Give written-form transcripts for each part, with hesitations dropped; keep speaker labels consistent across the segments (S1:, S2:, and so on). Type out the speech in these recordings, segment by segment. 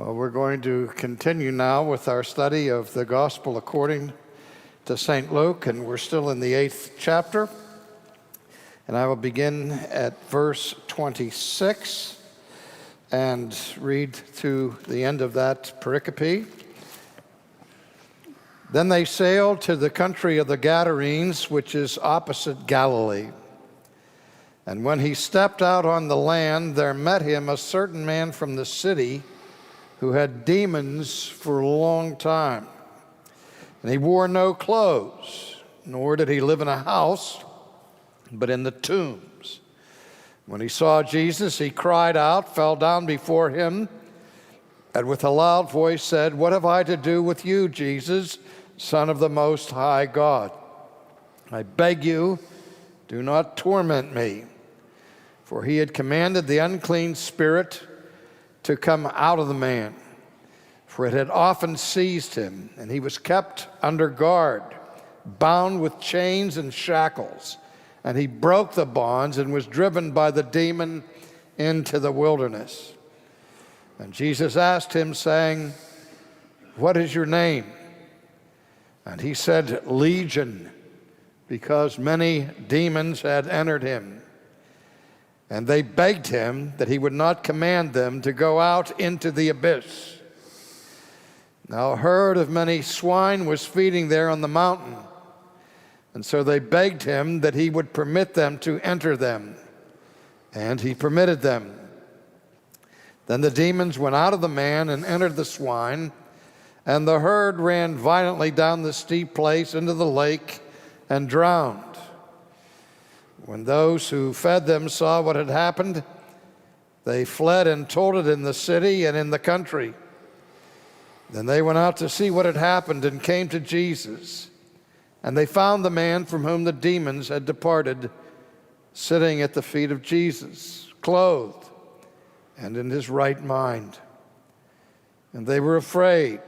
S1: Well, we're going to continue now with our study of the Gospel according to St. Luke, and we're still in the 8th chapter. And I will begin at verse 26 and read to the end of that pericope. Then they sailed to the country of the Gadarenes, which is opposite Galilee. And when he stepped out on the land, there met him a certain man from the city who had demons for a long time. And he wore no clothes, nor did he live in a house, but in the tombs. When he saw Jesus, he cried out, fell down before him, and with a loud voice said, "What have I to do with you, Jesus, Son of the Most High God? I beg you, do not torment me." For he had commanded the unclean spirit to come out of the man, for it had often seized him, and he was kept under guard, bound with chains and shackles. And he broke the bonds and was driven by the demon into the wilderness. And Jesus asked him, saying, "What is your name?" And he said, "Legion," because many demons had entered him. And they begged him that he would not command them to go out into the abyss. Now a herd of many swine was feeding there on the mountain. And so they begged him that he would permit them to enter them. And he permitted them. Then the demons went out of the man and entered the swine. And the herd ran violently down the steep place into the lake and drowned. When those who fed them saw what had happened, they fled and told it in the city and in the country. Then they went out to see what had happened and came to Jesus. And they found the man from whom the demons had departed, sitting at the feet of Jesus, clothed and in his right mind. And they were afraid.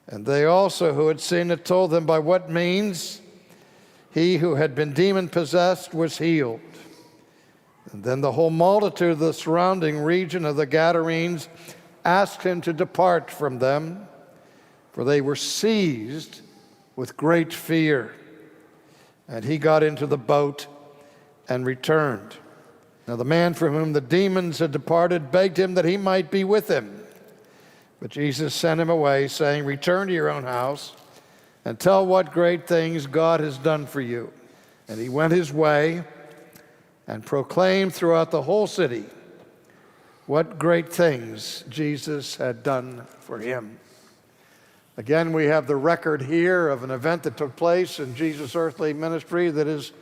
S1: And they also who had seen it told them by what means he who had been demon-possessed was healed. And then the whole multitude of the surrounding region of the Gadarenes asked him to depart from them, for they were seized with great fear. And he got into the boat and returned. Now the man from whom the demons had departed begged him that he might be with him. But Jesus sent him away, saying, "Return to your own house and tell what great things God has done for you." And he went his way and proclaimed throughout the whole city what great things Jesus had done for him. Again, we have the record here of an event that took place in Jesus' earthly ministry that is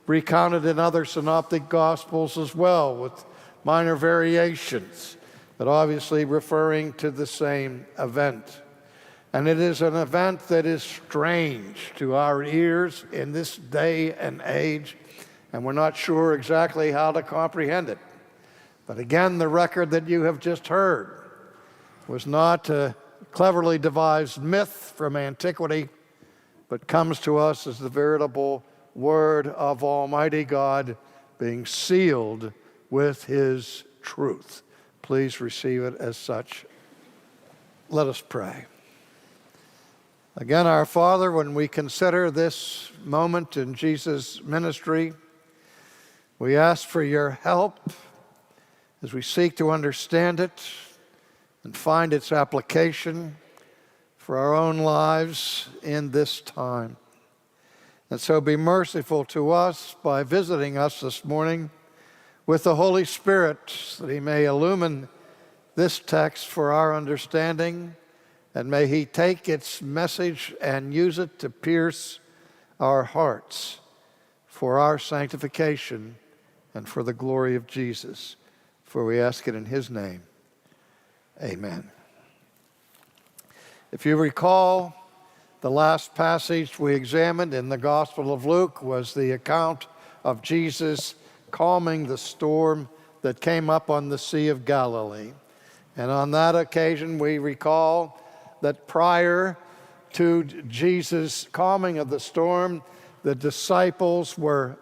S1: recounted in other synoptic gospels as well, with minor variations, but obviously referring to the same event. And it is an event that is strange to our ears in this day and age, and we're not sure exactly how to comprehend it. But again, the record that you have just heard was not a cleverly devised myth from antiquity, but comes to us as the veritable word of Almighty God being sealed with his truth. Please receive it as such. Let us pray. Again, our Father, when we consider this moment in Jesus' ministry, we ask for your help as we seek to understand it and find its application for our own lives in this time. And so be merciful to us by visiting us this morning with the Holy Spirit, that he may illumine this text for our understanding, and may he take its message and use it to pierce our hearts for our sanctification and for the glory of Jesus. For we ask it in his name. Amen. If you recall, the last passage we examined in the Gospel of Luke was the account of Jesus calming the storm that came up on the Sea of Galilee. And on that occasion, we recall that prior to Jesus' calming of the storm, the disciples were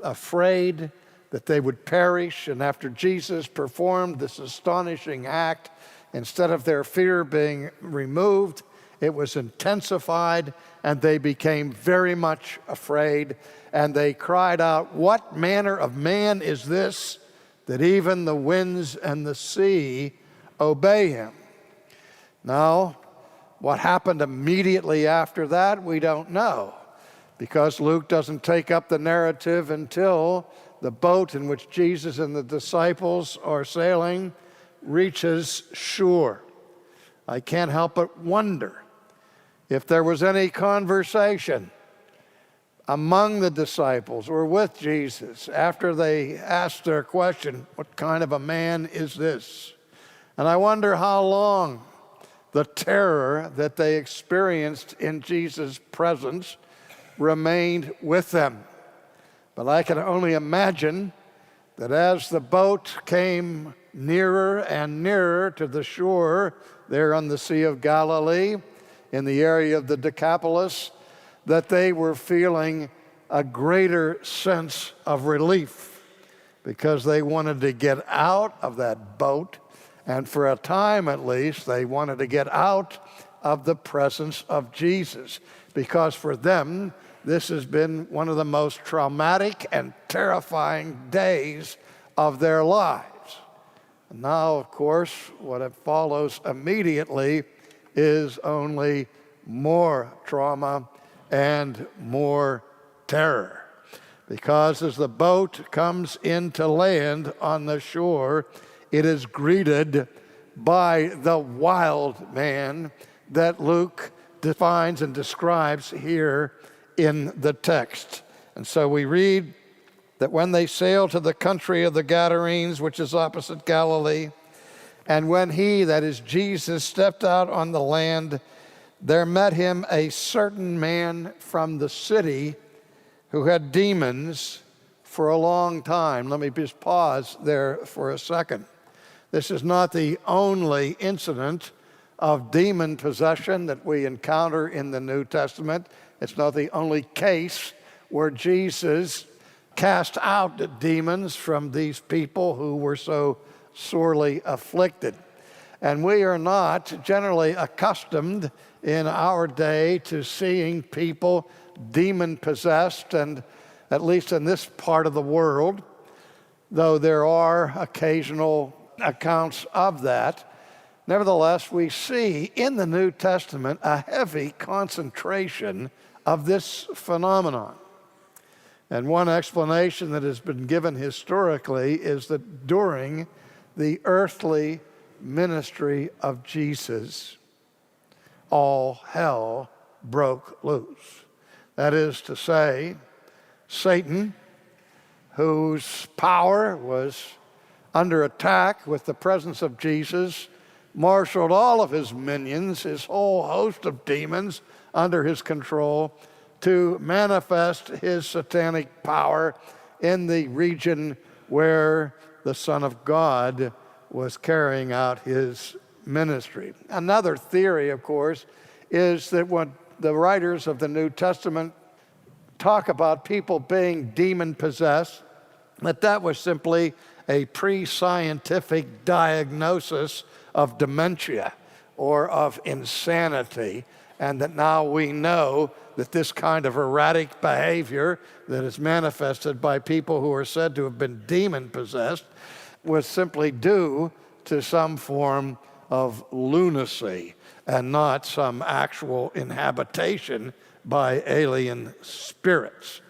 S1: afraid that they would perish. And after Jesus performed this astonishing act, Instead of their fear being removed, it was intensified, and they became very much afraid. And they cried out, "What manner of man is this, that even the winds and the sea obey him?" Now, what happened immediately after that, we don't know, because Luke doesn't take up the narrative until the boat in which Jesus and the disciples are sailing reaches shore. I can't help but wonder if there was any conversation among the disciples or with Jesus after they asked their question, "What kind of a man is this?" And I wonder how long the terror that they experienced in Jesus' presence remained with them. But I can only imagine that as the boat came nearer and nearer to the shore there on the Sea of Galilee, in the area of the Decapolis, that they were feeling a greater sense of relief, because they wanted to get out of that boat, and for a time at least, they wanted to get out of the presence of Jesus, because for them, this has been one of the most traumatic and terrifying days of their lives. And now, of course, what follows immediately is only more trauma and more terror. Because as the boat comes into land on the shore, it is greeted by the wild man that Luke defines and describes here in the text. And so we read that when they sailed to the country of the Gadarenes, which is opposite Galilee, and when he, that is Jesus, stepped out on the land, there met him a certain man from the city who had demons for a long time. Let me just pause there for a second. This is not the only incident of demon possession that we encounter in the New Testament. It's not the only case where Jesus cast out demons from these people who were so sorely afflicted. And we are not generally accustomed in our day to seeing people demon-possessed, and at least in this part of the world, though there are occasional accounts of that. Nevertheless, we see in the New Testament a heavy concentration of this phenomenon. And one explanation that has been given historically is that during the earthly ministry of Jesus, all hell broke loose. That is to say, Satan, whose power was under attack with the presence of Jesus, marshaled all of his minions, his whole host of demons under his control, to manifest his satanic power in the region where the Son of God was carrying out his ministry. Another theory, of course, is that when the writers of the New Testament talk about people being demon-possessed, that was simply a pre-scientific diagnosis of dementia or of insanity, and that now we know that this kind of erratic behavior that is manifested by people who are said to have been demon-possessed was simply due to some form of lunacy and not some actual inhabitation by alien spirits.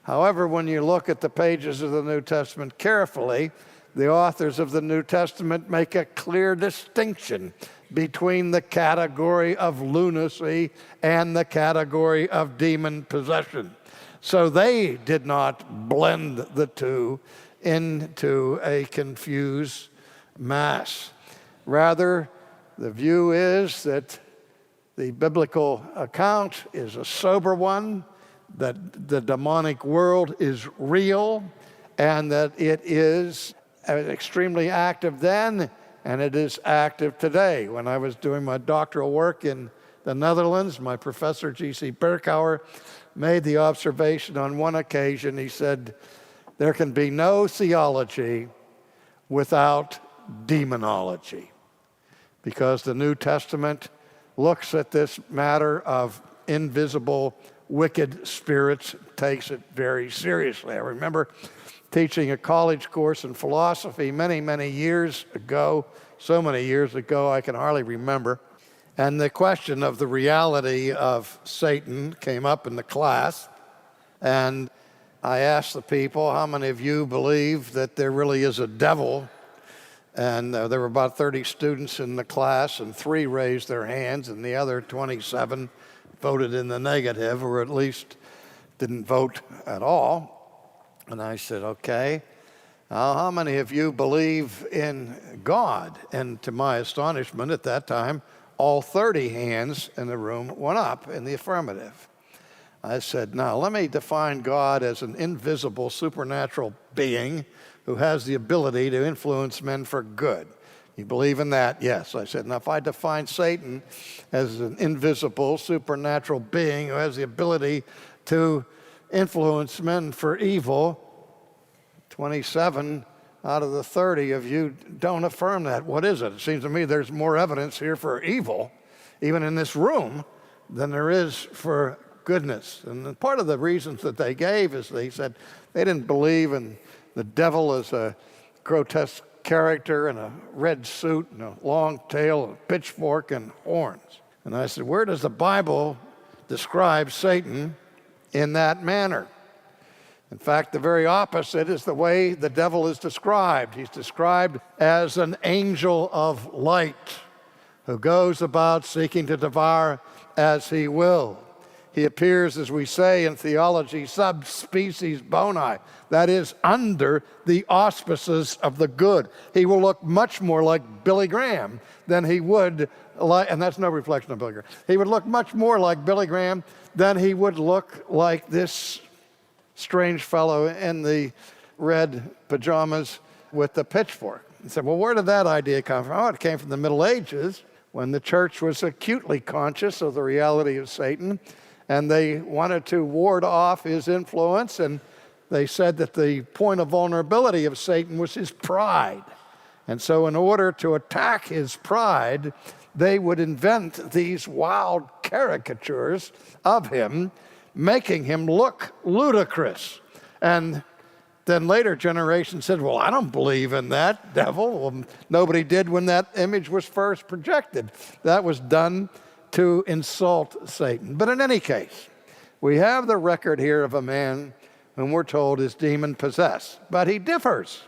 S1: However, when you look at the pages of the New Testament carefully, the authors of the New Testament make a clear distinction between the category of lunacy and the category of demon possession. So they did not blend the two into a confused mass. Rather, the view is that the biblical account is a sober one, that the demonic world is real, and that it is extremely active then, and it is active today. When I was doing my doctoral work in the Netherlands, my professor, G.C. Berkouwer, made the observation on one occasion. He said, there can be no theology without demonology. because the New Testament looks at this matter of invisible wicked spirits, takes it very seriously. I remember teaching a college course in philosophy many, many years ago, so many years ago I can hardly remember. And the question of the reality of Satan came up in the class. And I asked the people, how many of you believe that there really is a devil? And there were about 30 students in the class, and 3 raised their hands, and the other 27 voted in the negative, or at least didn't vote at all. And I said, okay, how many of you believe in God? And to my astonishment at that time, all 30 hands in the room went up in the affirmative. I said, now let me define God as an invisible supernatural being who has the ability to influence men for good. You believe in that? Yes. I said, now if I define Satan as an invisible supernatural being who has the ability to influence men for evil, 27 out of the 30 of you don't affirm that. What is it? It seems to me there's more evidence here for evil, even in this room, than there is for goodness. And part of the reasons that they gave is they said they didn't believe in the devil as a grotesque character in a red suit and a long tail, a pitchfork, and horns. And I said, where does the Bible describe Satan in that manner? In fact, the very opposite is the way the devil is described. He's described as an angel of light who goes about seeking to devour as he will. He appears, as we say in theology, subspecies boni, that is, under the auspices of the good. He will look much more like Billy Graham than he would like, and that's no reflection of Billy Graham. He would look much more like Billy Graham than he would look like this strange fellow in the red pajamas with the pitchfork. He said, well, where did that idea come from? Oh, it came from the Middle Ages, when the church was acutely conscious of the reality of Satan, and they wanted to ward off his influence, and they said that the point of vulnerability of Satan was his pride. And so in order to attack his pride, they would invent these wild caricatures of him, making him look ludicrous. And then later generations said, well, I don't believe in that devil. Well, nobody did when that image was first projected. That was done to insult Satan. But in any case, we have the record here of a man whom we're told is demon-possessed. But he differs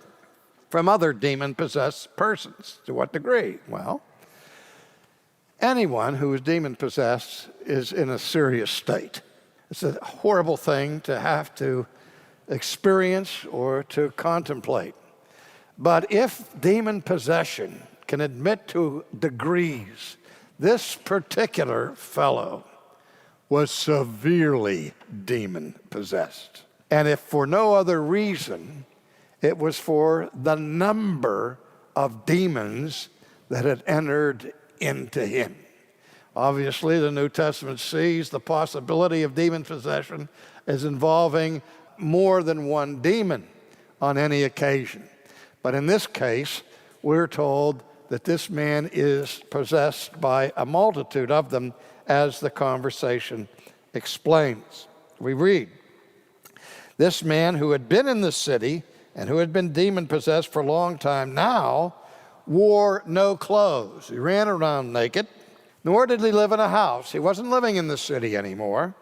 S1: from other demon-possessed persons. To what degree? Well, anyone who is demon-possessed is in a serious state. It's a horrible thing to have to experience or to contemplate. But if demon possession can admit to degrees, this particular fellow was severely demon-possessed. And if for no other reason, it was for the number of demons that had entered into him. Obviously, the New Testament sees the possibility of demon possession as involving more than one demon on any occasion. But in this case, we're told that this man is possessed by a multitude of them, as the conversation explains. We read, this man who had been in the city and who had been demon-possessed for a long time now wore no clothes. He ran around naked, nor did he live in a house. He wasn't living in the city anymore,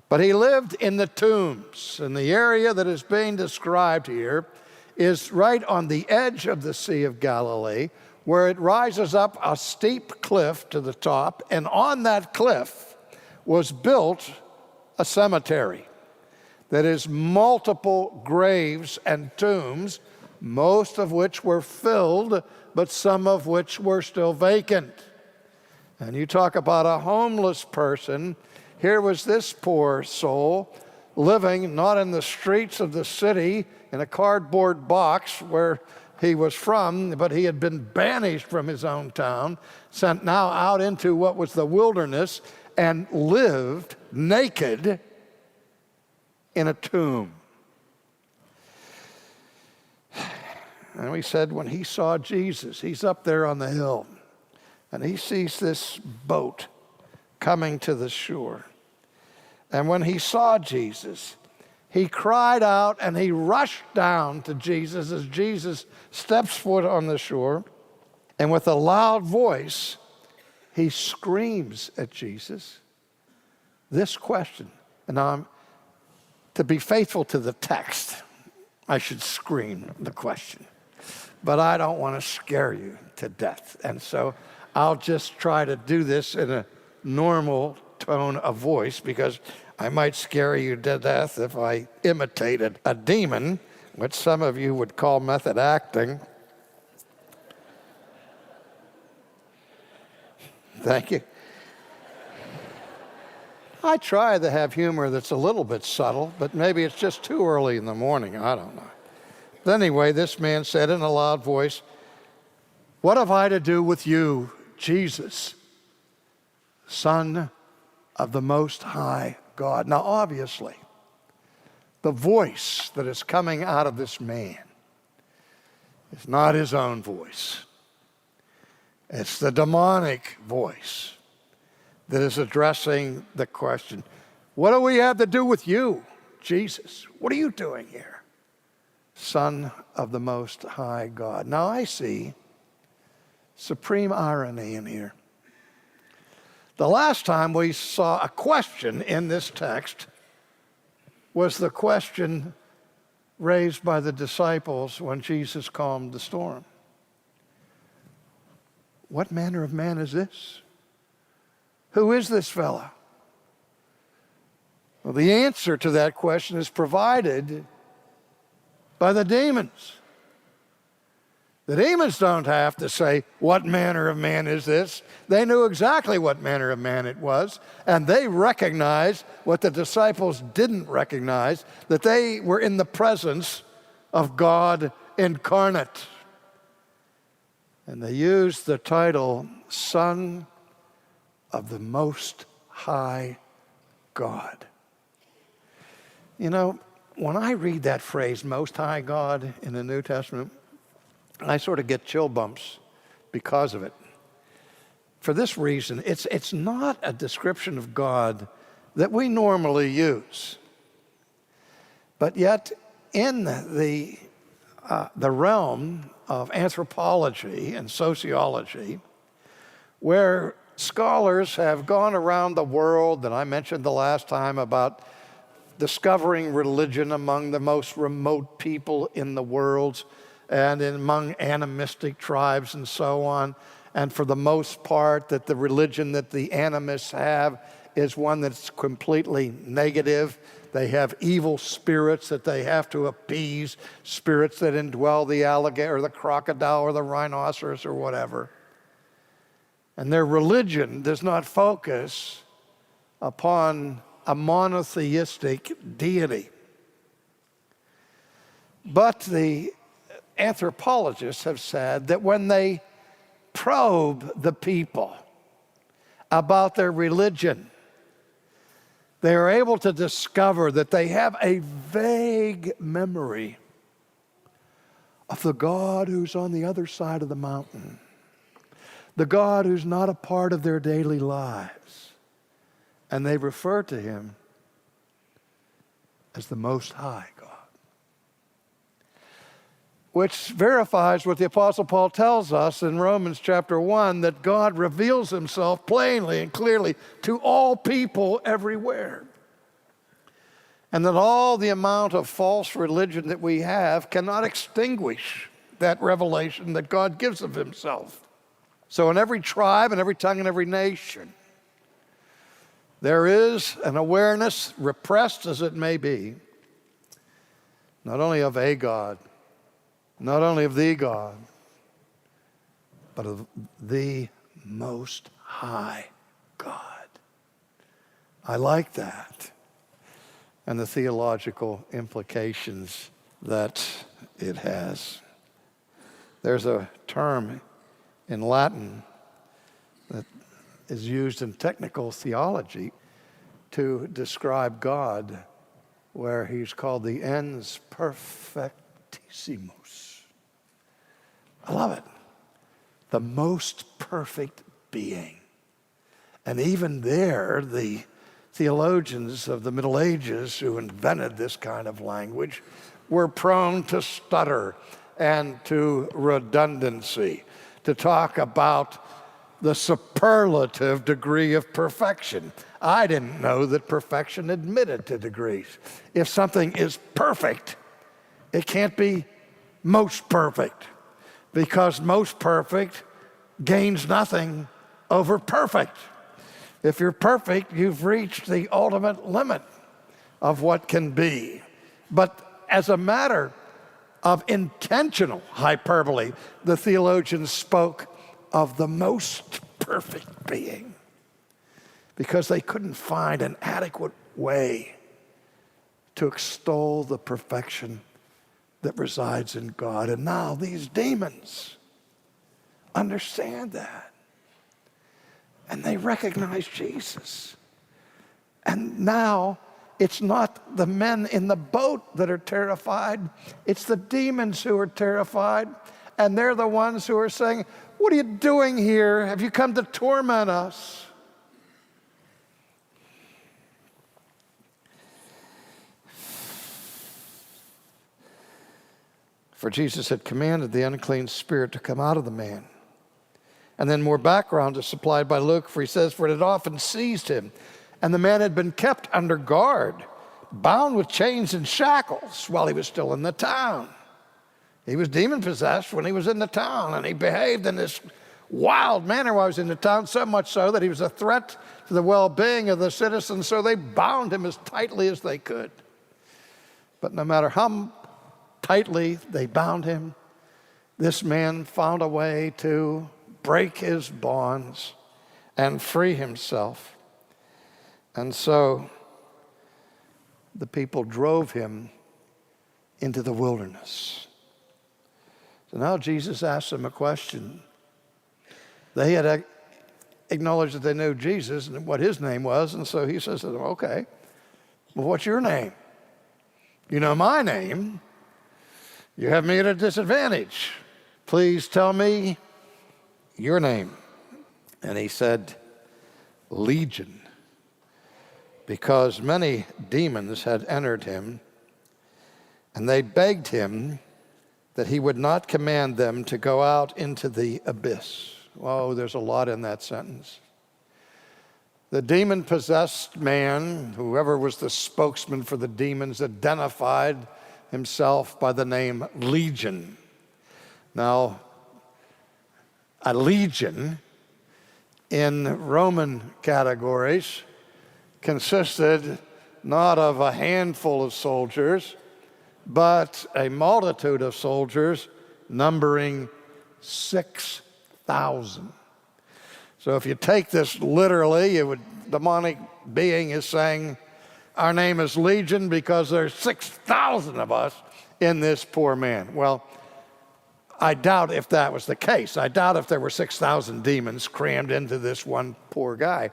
S1: but he lived in the tombs. And the area that is being described here is right on the edge of the Sea of Galilee, where it rises up a steep cliff to the top, and on that cliff was built a cemetery that is multiple graves and tombs, most of which were filled, but some of which were still vacant. And you talk about a homeless person. Here was this poor soul living not in the streets of the city in a cardboard box where he was from, but he had been banished from his own town, sent now out into what was the wilderness, and lived naked in a tomb. And we said when he saw Jesus, he's up there on the hill, And he sees this boat coming to the shore. And when he saw Jesus, he cried out and he rushed down to Jesus as Jesus steps foot on the shore. And with a loud voice, he screams at Jesus this question. And now, to be faithful to the text, I should scream the question. But I don't want to scare you to death. And so I'll just try to do this in a normal tone of voice, because I might scare you to death if I imitated a demon, which some of you would call method acting. Thank you. I try to have humor that's a little bit subtle, but maybe it's just too early in the morning. I don't know. But anyway, this man said in a loud voice, "What have I to do with you, Jesus, Son of the Most High God?" Now, obviously, the voice that is coming out of this man is not his own voice. It's the demonic voice that is addressing the question, what do we have to do with you, Jesus? What are you doing here, Son of the Most High God? Now, I see supreme irony in here. The last time we saw a question in this text was the question raised by the disciples when Jesus calmed the storm. What manner of man is this? Who is this fellow? Well, the answer to that question is provided by the demons. The demons don't have to say, what manner of man is this? They knew exactly what manner of man it was, and they recognized what the disciples didn't recognize, that they were in the presence of God incarnate. And they used the title, Son of the Most High God. You know, when I read that phrase, Most High God, in the New Testament, I sort of get chill bumps because of it. For this reason, it's not a description of God that we normally use. But yet, in the realm of anthropology and sociology, where scholars have gone around the world, that I mentioned the last time about discovering religion among the most remote people in the world and among animistic tribes and so on, and for the most part that the religion that the animists have is one that's completely negative. They have evil spirits that they have to appease, spirits that indwell the alligator or the crocodile or the rhinoceros or whatever. And their religion does not focus upon a monotheistic deity. But the anthropologists have said that when they probe the people about their religion, they are able to discover that they have a vague memory of the God who's on the other side of the mountain, the God who's not a part of their daily lives. And they refer to him as the Most High God, which verifies what the Apostle Paul tells us in Romans chapter 1, that God reveals himself plainly and clearly to all people everywhere. And that all the amount of false religion that we have cannot extinguish that revelation that God gives of himself. So in every tribe and every tongue and every nation, there is an awareness, repressed as it may be, not only of a God, not only of the God, but of the Most High God. I like that, and the theological implications that it has. There's a term in Latin that is used in technical theology to describe God, where he's called the ens perfectissimus. I love it. The most perfect being. And even there, the theologians of the Middle Ages who invented this kind of language were prone to stutter and to redundancy, to talk about the superlative degree of perfection. I didn't know that perfection admitted to degrees. If something is perfect, it can't be most perfect, because most perfect gains nothing over perfect. If you're perfect, you've reached the ultimate limit of what can be. But as a matter of intentional hyperbole, the theologians spoke of the most perfect being, because they couldn't find an adequate way to extol the perfection that resides in God. And now these demons understand that. And they recognize Jesus. And now it's not the men in the boat that are terrified. It's the demons who are terrified. And they're the ones who are saying, "What are you doing here? Have you come to torment us?" For Jesus had commanded the unclean spirit to come out of the man. And then more background is supplied by Luke, for he says, "For it had often seized him, and the man had been kept under guard, bound with chains and shackles while he was still in the town." He was demon-possessed when he was in the town, and he behaved in this wild manner while he was in the town, so much so that he was a threat to the well-being of the citizens, so they bound him as tightly as they could. But no matter how tightly they bound him, this man found a way to break his bonds and free himself. And so the people drove him into the wilderness. So now Jesus asked them a question. They had acknowledged that they knew Jesus and what his name was, and so he says to them, "Okay, well, what's your name? You know my name. You have me at a disadvantage. Please tell me your name." And he said, "Legion," because many demons had entered him, and they begged him that he would not command them to go out into the abyss. Oh, there's a lot in that sentence. The demon-possessed man, whoever was the spokesman for the demons, identified himself by the name Legion. Now, a legion in Roman categories consisted not of a handful of soldiers, but a multitude of soldiers numbering 6,000. So if you take this literally, demonic being is saying, our name is Legion because there's 6,000 of us in this poor man. Well, I doubt if that was the case. I doubt if there were 6,000 demons crammed into this one poor guy.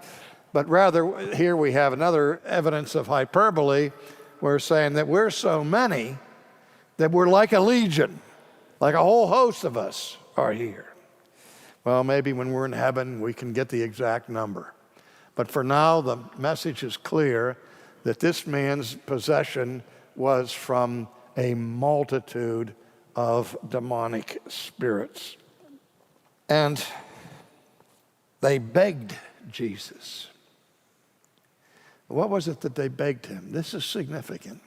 S1: But rather, here we have another evidence of hyperbole. We're saying that we're so many that we're like a legion, like a whole host of us are here. Well, maybe when we're in heaven, we can get the exact number. But for now, the message is clear that this man's possession was from a multitude of demonic spirits. And they begged Jesus. What was it that they begged him? This is significant.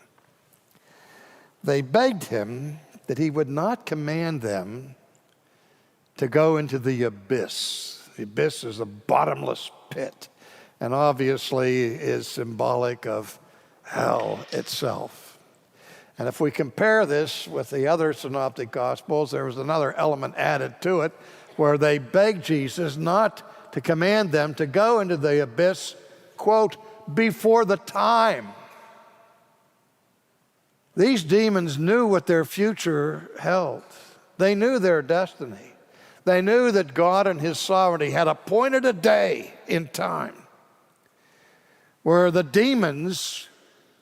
S1: They begged him that he would not command them to go into the abyss. The abyss is a bottomless pit, and obviously is symbolic of hell itself. And if we compare this with the other synoptic gospels, there was another element added to it where they begged Jesus not to command them to go into the abyss, quote, before the time. These demons knew what their future held. They knew their destiny. They knew that God in his sovereignty had appointed a day in time where the demons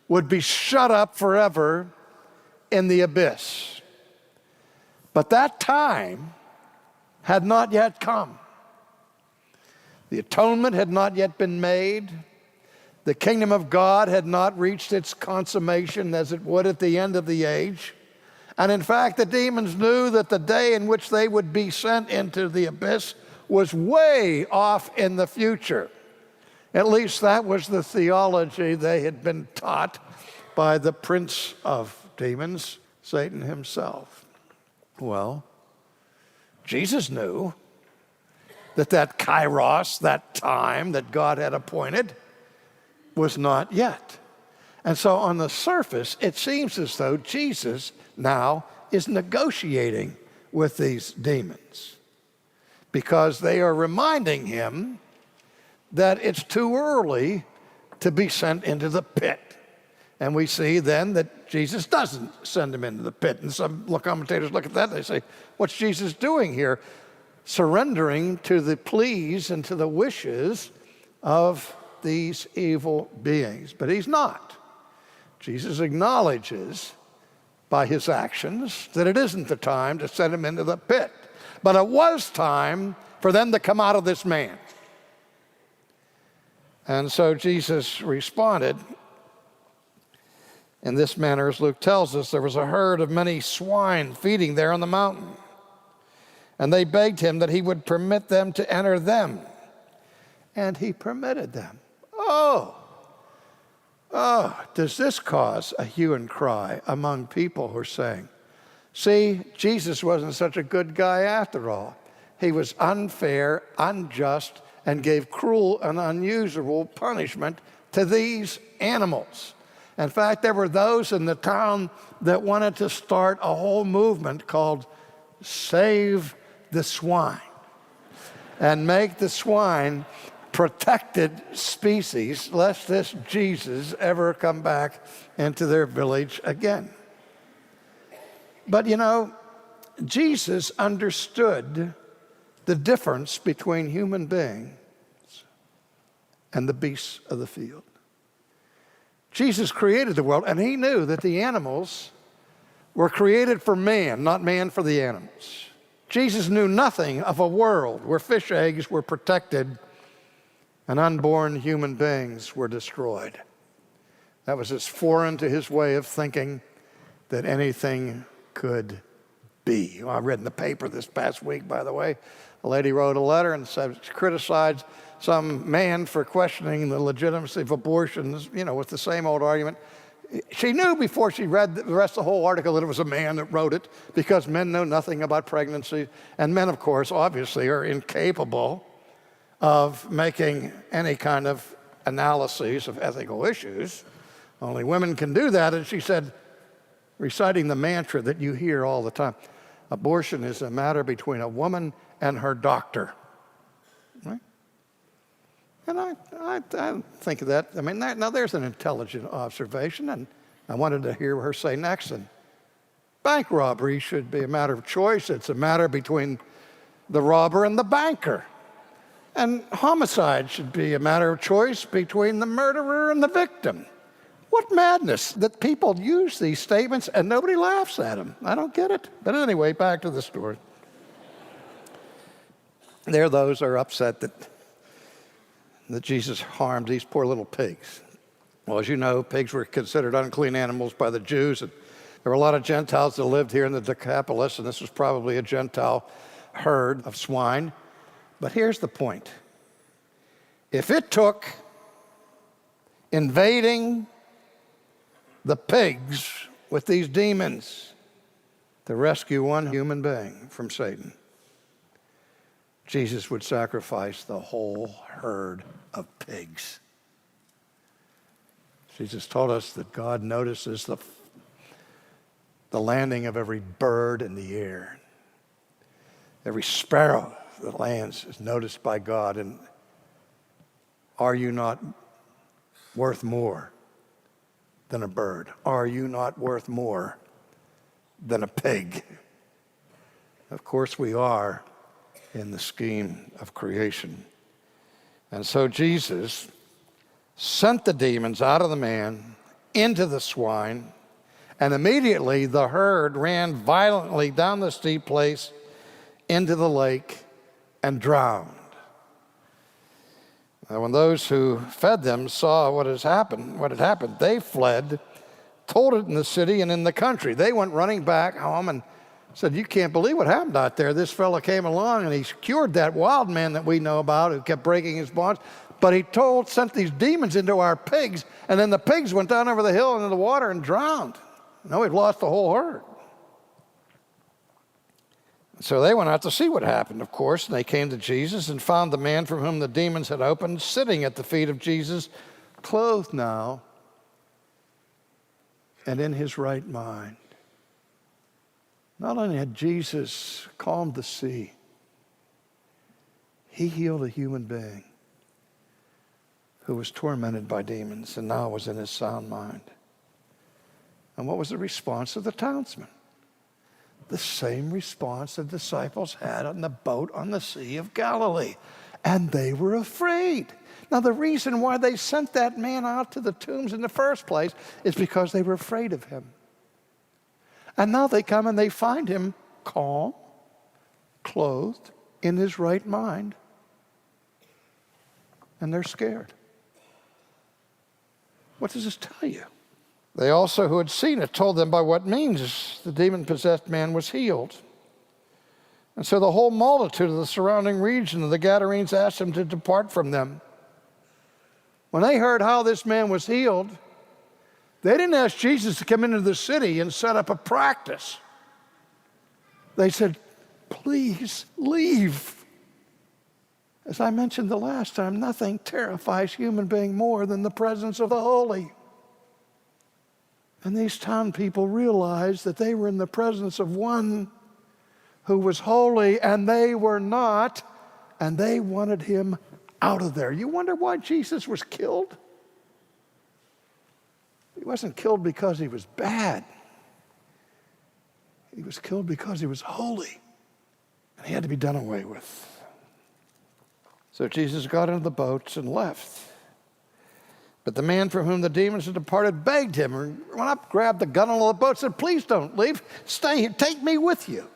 S1: would be shut up forever in the abyss. But that time had not yet come. The atonement had not yet been made. The kingdom of God had not reached its consummation as it would at the end of the age. And in fact, the demons knew that the day in which they would be sent into the abyss was way off in the future. At least that was the theology they had been taught by the prince of demons, Satan himself. Well, Jesus knew that kairos, that time that God had appointed, was not yet. And so on the surface, it seems as though Jesus now is negotiating with these demons because they are reminding him that it's too early to be sent into the pit. And we see then that Jesus doesn't send him into the pit. And some commentators look at that and they say, what's Jesus doing here? Surrendering to the pleas and to the wishes of these evil beings. But he's not. Jesus acknowledges by his actions that it isn't the time to send him into the pit. But it was time for them to come out of this man. And so Jesus responded in this manner, as Luke tells us. There was a herd of many swine feeding there on the mountain. And they begged him that he would permit them to enter them. And he permitted them. Oh, does this cause a hue and cry among people who are saying, see, Jesus wasn't such a good guy after all. He was unfair, unjust, and gave cruel and unusual punishment to these animals. In fact, there were those in the town that wanted to start a whole movement called Save the Swine and make the swine protected species, lest this Jesus ever come back into their village again. But you know, Jesus understood the difference between human beings and the beasts of the field. Jesus created the world, and he knew that the animals were created for man, not man for the animals. Jesus knew nothing of a world where fish eggs were protected and unborn human beings were destroyed. That was as foreign to his way of thinking that anything could be. Well, I read in the paper this past week, by the way, a lady wrote a letter and said, criticized some man for questioning the legitimacy of abortions, with the same old argument. She knew before she read the rest of the whole article that it was a man that wrote it, because men know nothing about pregnancy. And men, of course, obviously are incapable of making any kind of analyses of ethical issues. Only women can do that. And she said, reciting the mantra that you hear all the time, abortion is a matter between a woman and her doctor. Right? And I think of that. I mean, now there's an intelligent observation, and I wanted to hear her say next. And bank robbery should be a matter of choice. It's a matter between the robber and the banker. And homicide should be a matter of choice between the murderer and the victim. What madness that people use these statements and nobody laughs at them. I don't get it. But anyway, back to the story. There are those who are upset that Jesus harmed these poor little pigs. Well, as you know, pigs were considered unclean animals by the Jews. And there were a lot of Gentiles that lived here in the Decapolis, and this was probably a Gentile herd of swine. But here's the point. If it took invading the pigs with these demons to rescue one human being from Satan, Jesus would sacrifice the whole herd of pigs. Jesus told us that God notices the landing of every bird in the air. Every sparrow that lands is noticed by God. And are you not worth more than a bird? Are you not worth more than a pig? Of course we are in the scheme of creation. And so Jesus sent the demons out of the man into the swine, and immediately the herd ran violently down the steep place into the lake and drowned. Now, when those who fed them saw what had happened, they fled, told it in the city and in the country. They went running back home and said, "You can't believe what happened out there. This fellow came along and he cured that wild man that we know about who kept breaking his bonds. But he sent these demons into our pigs, and then the pigs went down over the hill into the water and drowned. Now we've lost the whole herd." So they went out to see what happened, of course, and they came to Jesus and found the man from whom the demons had opened sitting at the feet of Jesus, clothed now and in his right mind. Not only had Jesus calmed the sea, he healed a human being who was tormented by demons and now was in his sound mind. And what was the response of the townsmen? The same response the disciples had on the boat on the Sea of Galilee. And they were afraid. Now, the reason why they sent that man out to the tombs in the first place is because they were afraid of him. And now they come and they find him calm, clothed, in his right mind. And they're scared. What does this tell you? They also, who had seen it, told them by what means the demon-possessed man was healed. And so the whole multitude of the surrounding region of the Gadarenes asked him to depart from them. When they heard how this man was healed, they didn't ask Jesus to come into the city and set up a practice. They said, "Please leave." As I mentioned the last time, nothing terrifies human being more than the presence of the holy. And these town people realized that they were in the presence of one who was holy and they were not, and they wanted him out of there. You wonder why Jesus was killed? He wasn't killed because he was bad. He was killed because he was holy, and he had to be done away with. So Jesus got into the boats and left. But the man from whom the demons had departed begged him, and went up, grabbed the gunwale of the boat, said, "Please don't leave. Stay here. Take me with you."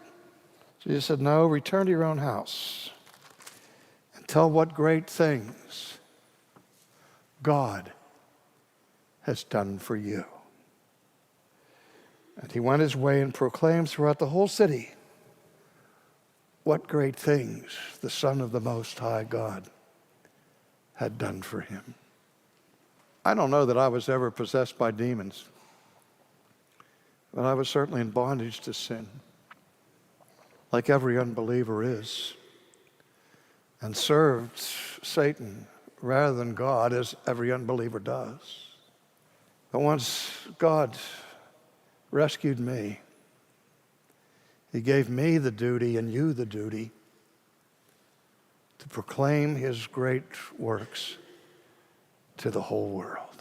S1: Jesus said, "No, return to your own house and tell what great things God has done for you." And he went his way and proclaimed throughout the whole city what great things the Son of the Most High God had done for him. I don't know that I was ever possessed by demons, but I was certainly in bondage to sin, like every unbeliever is, and served Satan rather than God, as every unbeliever does. But once God rescued me, he gave me the duty and you the duty to proclaim his great works to the whole world.